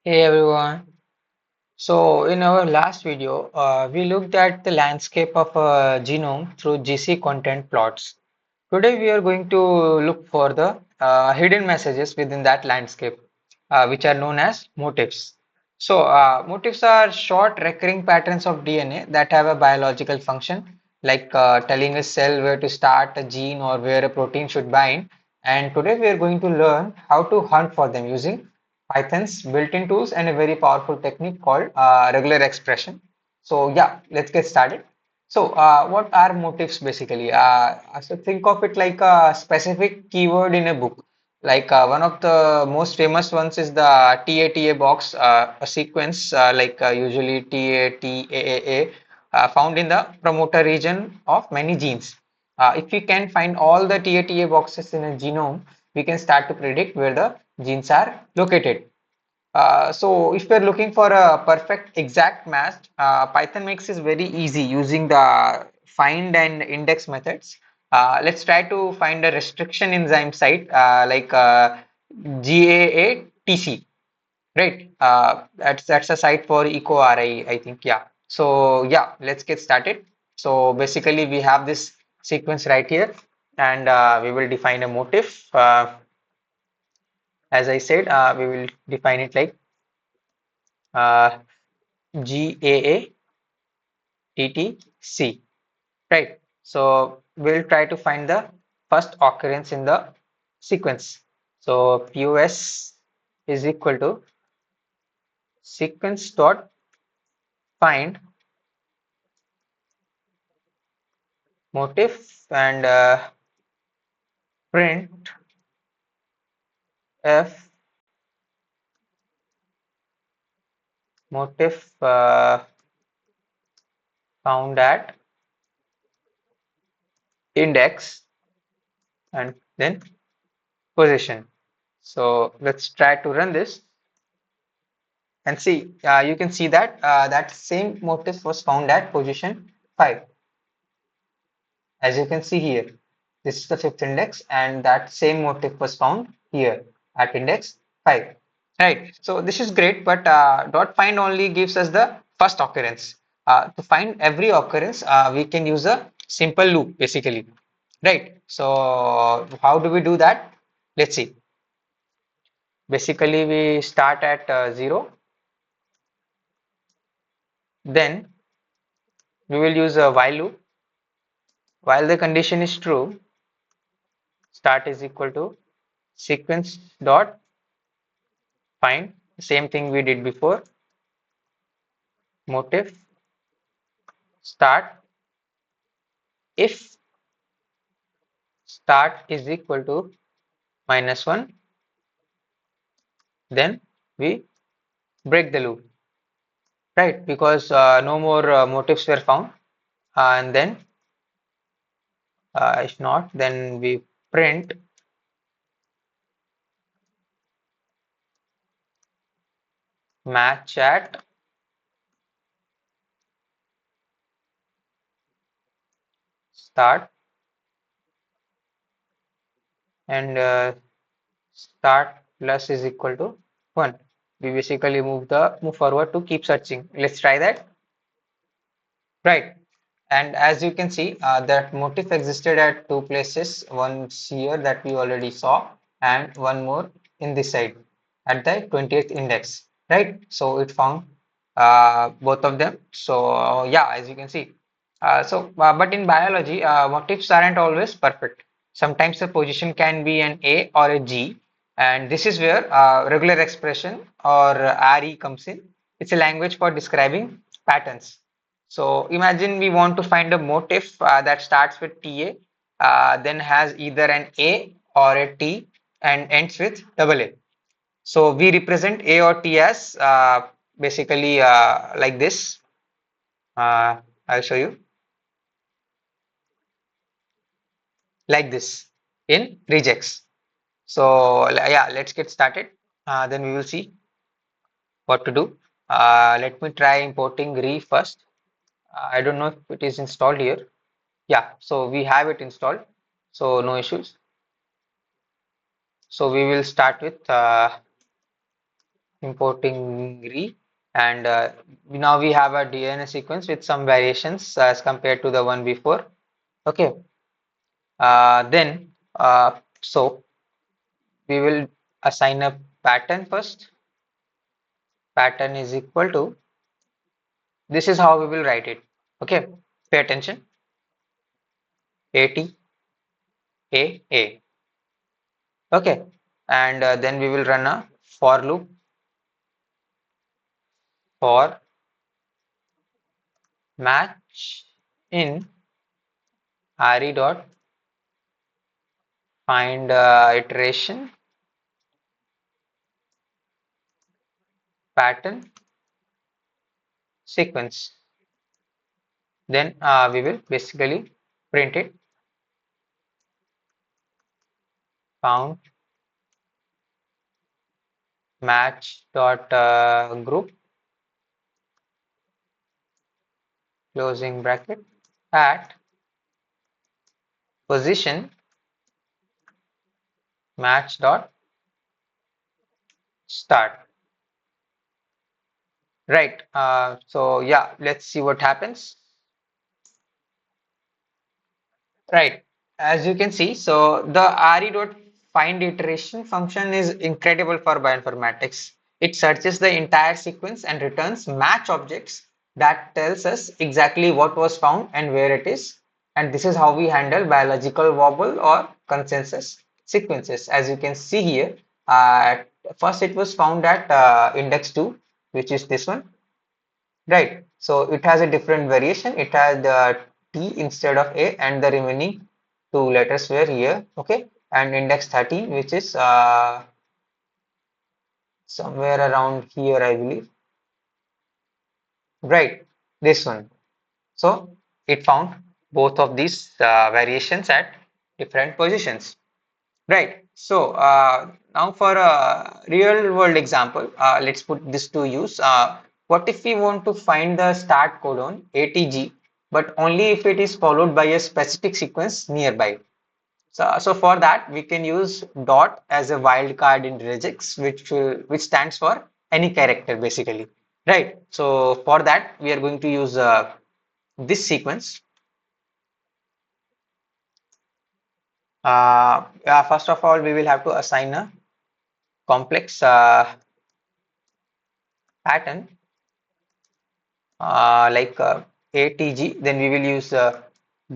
Hey everyone. So in our last video, we looked at the landscape of a genome through GC content plots. Today we are going to look for the hidden messages within that landscape, which are known as motifs. So motifs are short recurring patterns of DNA that have a biological function, like telling a cell where to start a gene or where a protein should bind. And today we are going to learn how to hunt for them using Python's built-in tools and a very powerful technique called regular expression. So yeah, let's get started. So what are motifs basically? So think of it like a specific keyword in a book. Like one of the most famous ones is the TATA box, a sequence usually TATAA, found in the promoter region of many genes. If we can find all the TATA boxes in a genome, we can start to predict where the genes are located. So if we're looking for a perfect exact match, Python makes this very easy using the find and index methods. Let's try to find a restriction enzyme site GAATC, right? That's a site for EcoRI, I think. Yeah. So yeah, let's get started. So basically, we have this sequence right here, and we will define a motif. As I said, we will define it like uh, GAATTC, right? So we'll try to find the first occurrence in the sequence. So POS is equal to sequence dot find motif and print f motif found at index and then position. So let's try to run this and see. You can see that that same motif was found at position 5. As you can see here, this is the fifth index, and that same motif was found here at index 5. Right. So this is great, but dot find only gives us the first occurrence. To find every occurrence, we can use a simple loop basically. Right. So how do we do that? Let's see. Basically, we start at 0, then we will use a while loop. While the condition is true, start is equal to sequence dot find, same thing we did before, motif start. If start is equal to -1, then we break the loop, right? Because no more motifs were found. And then if not, then we print match at start, and start plus is equal to 1. We basically move forward to keep searching. Let's try that. Right. And as you can see, that motif existed at two places, one here that we already saw, and one more in this side at the 20th index, right? So it found both of them. So yeah, as you can see. But in biology, motifs aren't always perfect. Sometimes the position can be an A or a G, and this is where regular expression or RE comes in. It's a language for describing patterns. So imagine we want to find a motif that starts with TA, then has either an A or a T and ends with double A. So we represent A or T as basically like this. I'll show you like this in regex. So yeah, let's get started. Then we will see what to do. Let me try importing re first. I don't know if it is installed here. Yeah, so we have it installed, so no issues. So we will start with importing re, and now we have a DNA sequence with some variations as compared to the one before. Okay, then so we will assign a pattern first. Pattern is equal to, this is how we will write it. Okay, pay attention. AT A. Okay, and then we will run a for loop for match in re dot find iteration pattern sequence. Then we will basically print it, found match dot group closing bracket at position match dot start. Right. So yeah, let's see what happens. Right. As you can see, so the re.find iteration function is incredible for bioinformatics. It searches the entire sequence and returns match objects that tells us exactly what was found and where it is. And this is how we handle biological wobble or consensus sequences. As you can see here, uh, first it was found at index 2, which is this one. Right. So it has a different variation. It has the T instead of A, and the remaining two letters were here. Okay. And index 13, which is somewhere around here, I believe. Right. This one. So it found both of these variations at different positions. Right. So now for a real world example, let's put this to use. What if we want to find the start codon ATG, but only if it is followed by a specific sequence nearby? So for that, we can use dot as a wildcard in regex, which stands for any character basically. Right. So for that, we are going to use this sequence. First of all, we will have to assign a complex pattern like ATG, then we will use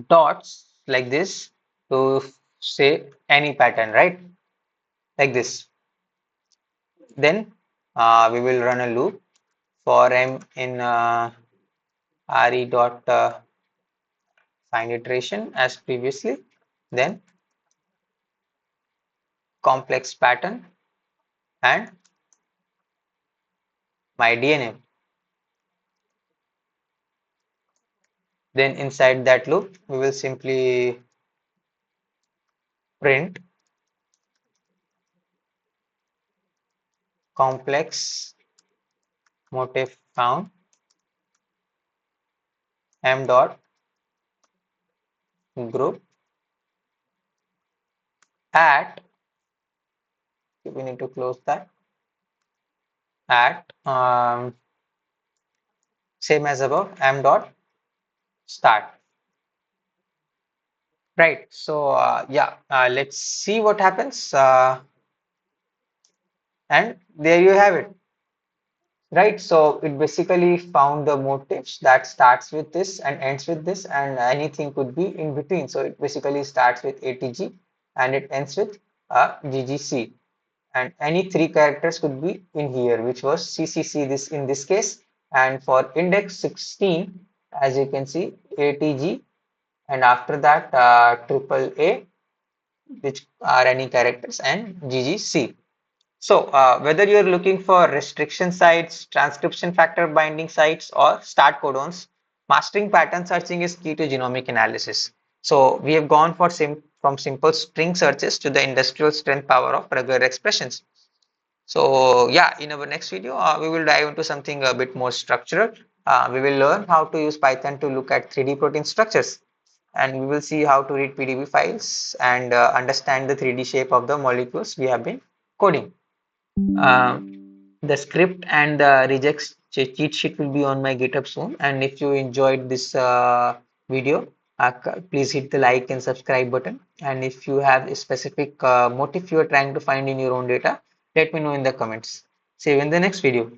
dots like this to say any pattern, right? Like this. Then we will run a loop for m in re dot find iteration as previously. Then complex pattern and my DNA. Then inside that loop, we will simply print complex motif found m dot group at, we need to close that, at same as above, m dot start. Right. So yeah, let's see what happens. And there you have it. Right. So it basically found the motifs that starts with this and ends with this, and anything could be in between. So it basically starts with ATG and it ends with GGC. And any three characters could be in here, which was CCC this in this case. And for index 16, as you can see, ATG, and after that triple A, which are any characters, and GGC. So whether you're looking for restriction sites, transcription factor binding sites, or start codons, mastering pattern searching is key to genomic analysis. So we have gone for from simple string searches to the industrial strength power of regular expressions. So yeah, in our next video, we will dive into something a bit more structural. We will learn how to use Python to look at 3D protein structures, and we will see how to read PDB files and understand the 3D shape of the molecules we have been coding. The script and the rejects cheat sheet will be on my GitHub soon. And if you enjoyed this video, please hit the like and subscribe button. And if you have a specific motif you are trying to find in your own data, let me know in the comments. See you in the next video.